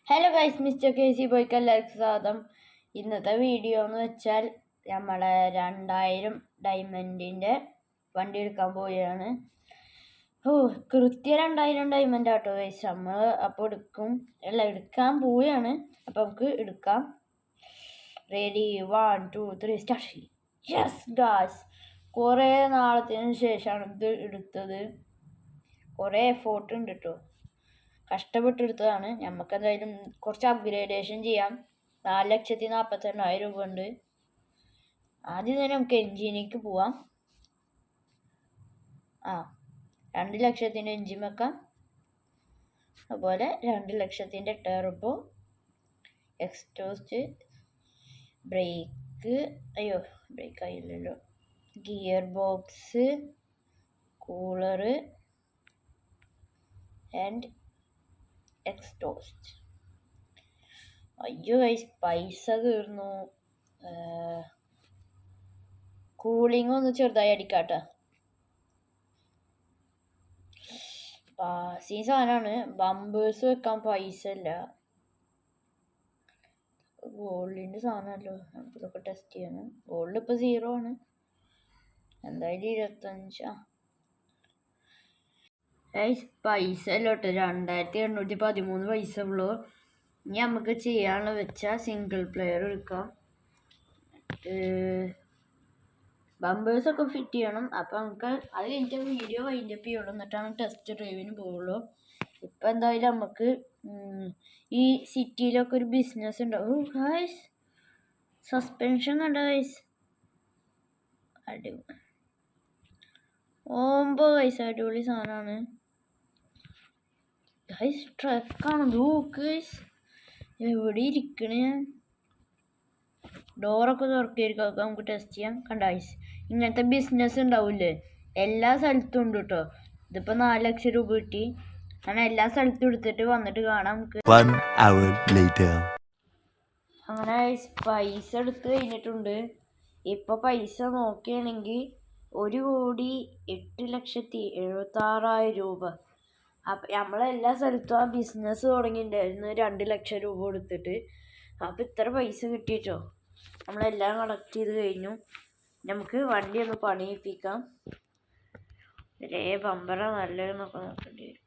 Hello guys, mister K C ബോയ്ക്ക് എല്ലാവർക്കും സ്വാഗതം. ഇന്നത്തെ വീഡിയോ എന്ന് വെച്ചാൽ നമ്മളെ 2000 ഡയമണ്ടിൻ്റെ വണ്ടി എടുക്കാൻ പോവുകയാണ്. കൃത്യം 2000 ഡയമണ്ട് ആട്ടോ ഗൈസ്. നമ്മൾ അപ്പോൾ എടുക്കാൻ പോവുകയാണ്. അപ്പോൾ നമുക്ക് എടുക്കാം. Ready, 1 2 3 start. യെസ് ഗായ്സ്, കുറേ നാളത്തിന് ശേഷമാണ് ഇത് എടുത്തത്. കുറേ എഫോർട്ട് ഉണ്ട് കേട്ടോ, കഷ്ടപ്പെട്ടെടുത്തതാണ്. നമുക്ക് എന്തായാലും കുറച്ച് അപ്ഗ്രേഡേഷൻ ചെയ്യാം. 4,48,000 രൂപ ഉണ്ട്. ആദ്യം തന്നെ നമുക്ക് എൻജിനിലേക്ക് പോവാം. 2 ലക്ഷത്തിൻ്റെ എൻജിൻ വെക്കാം. അതുപോലെ 2 ലക്ഷത്തിൻ്റെ ടെർബോ, എക്സ്റ്റോസ്റ്റ്, ബ്രേക്ക് ആയില്ലല്ലോ, gear box, cooler and exhaust. അയ്യോ ഗൈസ്, പൈസ തീർന്നു. കൂളിംഗ് ഒന്ന് ചെറുതായി അടിക്കാട്ടോ. ഈ സാധനമാണ്. ബമ്പേഴ്സ് വെക്കാൻ പൈസ ഇല്ല. ഗോൾഡിൻ്റെ സാധനമല്ലോ, നമുക്കിതൊക്കെ ടെസ്റ്റ് ചെയ്യണം. ഗോൾഡ് ഇപ്പോൾ 0 ആണ്. എന്തായാലും 25. പൈസ അല്ലോട്ടെ, 2,813 പൈസ ഉള്ളൂ. ഇനി നമുക്ക് ചെയ്യാനുള്ള വെച്ചാൽ സിംഗിൾ പ്ലെയർ എടുക്കാം. ബമ്പേഴ്സൊക്കെ ഫിറ്റ് ചെയ്യണം. അപ്പം നമുക്ക് അത് കഴിഞ്ഞിട്ട് വീഡിയോ വൈൻഡപ്പ് ചെയ്യണം. എന്നിട്ടാണ് ടെസ്റ്റ് ഡ്രൈവിന് പോകുള്ളൂ. ഇപ്പം എന്തായാലും നമുക്ക് ഈ സിറ്റിയിലൊക്കെ ഒരു ബിസിനസ് ഉണ്ടാവും. ഗൈസ്, സസ്പെൻഷൻ കണ്ട ഗൈസ്, അടിപൊളി. 9 പൈസ അടിപൊളി സാധനമാണ് ഗൈസ്. ട്രക്കാണ് ഗൈസ്, എവിടെ ഇരിക്കണേ. ഡോറൊക്കെ തുറക്കിയിരിക്കും. നമുക്ക് ടെസ്റ്റ് ചെയ്യാം. കണ്ട ഗൈസ്, ഇങ്ങനത്തെ ബിസിനസ് ഉണ്ടാവില്ലേ, എല്ലാ സ്ഥലത്തും ഉണ്ട് കേട്ടോ. ഇതിപ്പോൾ 4 ലക്ഷം രൂപ കിട്ടി. അങ്ങനെ എല്ലാ സ്ഥലത്തും എടുത്തിട്ട് വന്നിട്ട് കാണാം നമുക്ക്. അങ്ങനെ പൈസ എടുത്ത് കഴിഞ്ഞിട്ടുണ്ട്. ഇപ്പോൾ പൈസ നോക്കുകയാണെങ്കിൽ 1,08,76,000 രൂപ. അപ്പം നമ്മളെല്ലാ സ്ഥലത്തും ആ ബിസിനസ് തുടങ്ങിയിട്ടുണ്ടായിരുന്നു 2 ലക്ഷം രൂപ കൊടുത്തിട്ട്. അപ്പം ഇത്ര പൈസ കിട്ടിയിട്ടോ. നമ്മളെല്ലാം കളക്ട് ചെയ്ത് കഴിഞ്ഞു. നമുക്ക് വണ്ടി ഒന്ന് പണിയിപ്പിക്കാം. ഒരേ ബമ്പറ നല്ലതെന്നൊക്കെ നോക്കേണ്ടി വരും.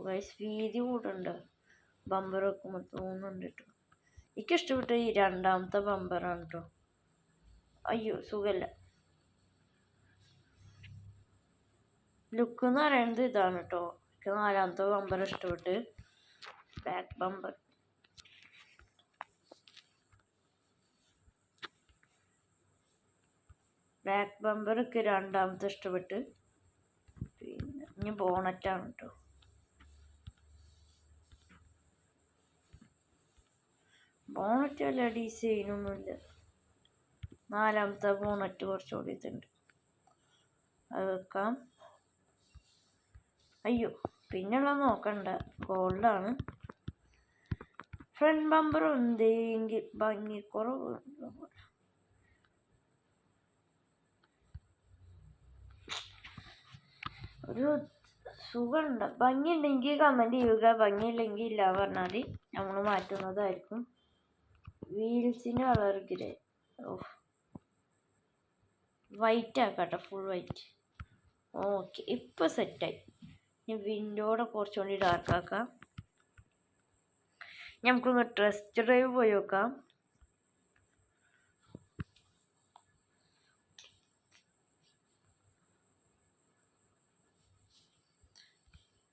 ഗൈസ്, വീതി കൂടുണ്ട് ബമ്പർ വെക്കുമ്പോൾ തോന്നുന്നുണ്ട് കേട്ടോ. എനിക്കിഷ്ടപ്പെട്ട ഈ 2ാമത്തെ ബമ്പറാണ് കേട്ടോ. അയ്യോ സുഖമല്ല. ലുക്ക് എന്ന് പറയുന്നത് ഇതാണ് കേട്ടോ. എനിക്ക് 4ാമത്തെ ബമ്പർ ഇഷ്ടപ്പെട്ട്. ബാക്ക് ബമ്പർ, എനിക്ക് 2ാമത്തെ ഇഷ്ടപ്പെട്ട്. പിന്നെ ഇനി ബോണറ്റാണ് കേട്ടോ. ബോണറ്റ് വല്ല ഡിസൈനൊന്നുമില്ല. 4ാമത്തെ ബോണറ്റ് കുറച്ചുകൂടി ഇതുണ്ട്, അത് വെക്കാം. അയ്യോ, പിന്നെയുള്ള നോക്കണ്ട, ഗോൾഡാണ്. Front bumper എന്തെങ്കിൽ ഭംഗിക്കുറവ്. ഒരു സുഖമുണ്ട്. ഭംഗിയുണ്ടെങ്കിൽ കമൻറ്റ് ചെയ്യുക, ഭംഗിയില്ലെങ്കിൽ ഇല്ല പറഞ്ഞാൽ നമ്മൾ മാറ്റുന്നതായിരിക്കും. വീൽസിൻ്റെ കളർ ഗ്രേ, വൈറ്റ് ആക്കാട്ടോ, ഫുൾ വൈറ്റ്. ഓക്കെ, ഇപ്പോൾ സെറ്റായി. ഇനി വിൻഡോടെ കുറച്ചുകൂടി ഡാർക്ക് ആക്കാം. നമുക്കൊന്ന് ടെസ്റ്റ് ഡ്രൈവ് പോയി നോക്കാം.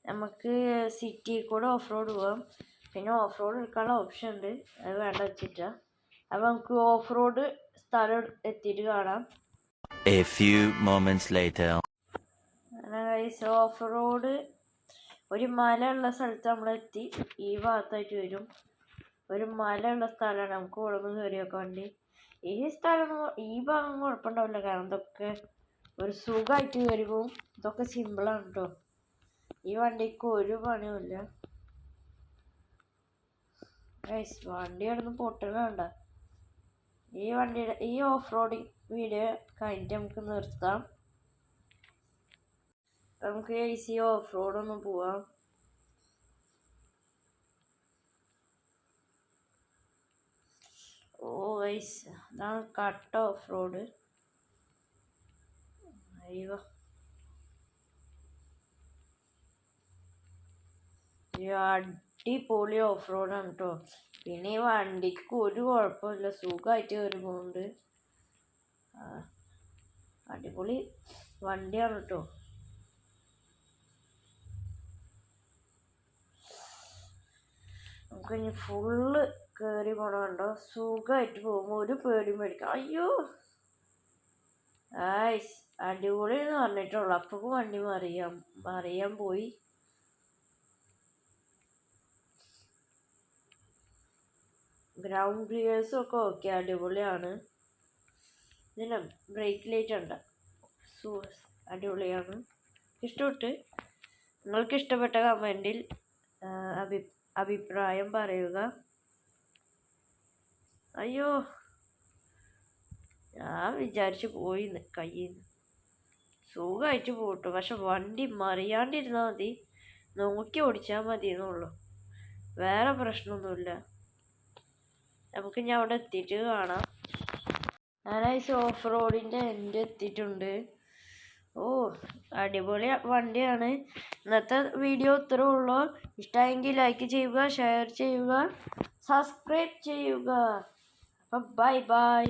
നമുക്ക് സിറ്റി കൂടെ ഓഫ് റോഡ് പോകാം. പിന്നെ ഓഫ് റോഡ് എടുക്കാനുള്ള ഓപ്ഷൻ ഉണ്ട്, അത് വേണ്ട വെച്ചിട്ടാ. അപ്പം നമുക്ക് ഓഫ് റോഡ് സ്ഥലം എത്തിയിട്ട് കാണാം. ഓഫ് റോഡ് ഒരു മല ഉള്ള സ്ഥലത്ത് നമ്മളെത്തി. ഈ ഭാഗത്തായിട്ട് വരും. ഒരു മല ഉള്ള സ്ഥലമാണ്. നമുക്ക് ഇവിടെ നിന്ന് കയറി വെക്കാൻ വേണ്ടി. ഈ സ്ഥലം, ഈ ഭാഗം കുഴപ്പമുണ്ടാവില്ല, കാരണം ഇതൊക്കെ ഒരു സുഖമായിട്ട് കയറി പോവും. ഇതൊക്കെ സിമ്പിളാണ് കേട്ടോ. ഈ വണ്ടിക്ക് ഒരു പണിയുമില്ല. വണ്ടി കിടന്ന് പൊട്ടണുണ്ട. ഈ ഓഫ് റോഡിങ് വീഡിയോ കഴിഞ്ഞിട്ട് നമുക്ക് നിർത്താം. നമുക്ക് ഈസി ഓഫ് റോഡ് ഒന്ന് പോവാം. ഓ ഗൈസ്, അതാണ് കട്ട ഓഫ് റോഡ്. അയ്യോ, അടിപൊളി ഓഫ് റോഡാണ് കേട്ടോ. പിന്നെ ഈ വണ്ടിക്ക് ഒരു കുഴപ്പമില്ല, സുഖമായിട്ട് കയറി പോകുന്നുണ്ട്. അടിപൊളി വണ്ടിയാണ് കേട്ടോ. നമുക്ക് ഇനി ഫുള്ള് കയറി പോണ കണ്ടോ, സുഖമായിട്ട് പോകുമ്പോൾ ഒരു പേടിയും പേടിക്കാം. അയ്യോ ആയിസ്, അടിപൊളി എന്ന് പറഞ്ഞിട്ടുള്ളൂ, അപ്പൊക്ക് വണ്ടി മറിയാൻ പോയി. ഗ്രൗണ്ട് ക്ലിയേഴ്സും ഒക്കെ ഓക്കെ, അടിപൊളിയാണ്. ഇതിന് ബ്രേക്ക് ലൈറ്റ് ഉണ്ട്, അടിപൊളിയാണ്, ഇഷ്ടപ്പെട്ട്. നിങ്ങൾക്ക് ഇഷ്ടപ്പെട്ട കമൻറ്റിൽ അഭിപ്രായം പറയുക. അയ്യോ, ഞാൻ വിചാരിച്ചു പോയി കയ്യിൽ നിന്ന്. സുഖമായിട്ട് പോട്ടു, പക്ഷെ വണ്ടി മറിയാണ്ടിരുന്നാൽ മതി, നോക്കി ഓടിച്ചാൽ മതി എന്നുള്ളൂ, വേറെ പ്രശ്നമൊന്നുമില്ല. നമുക്ക് ഞാൻ അവിടെ എത്തിയിട്ട് കാണാം. ഞാനീ ഓഫ് റോഡിൻ്റെ എൻ്റെ എത്തിയിട്ടുണ്ട്. ഓ, അടിപൊളി വണ്ടിയാണ്. ഇന്നത്തെ വീഡിയോ ഇത്രേ ഉള്ളൂ. ഇഷ്ടമായെങ്കിൽ ലൈക്ക് ചെയ്യുക, ഷെയർ ചെയ്യുക, സബ്സ്ക്രൈബ് ചെയ്യുക. അപ്പം ബൈ ബൈ.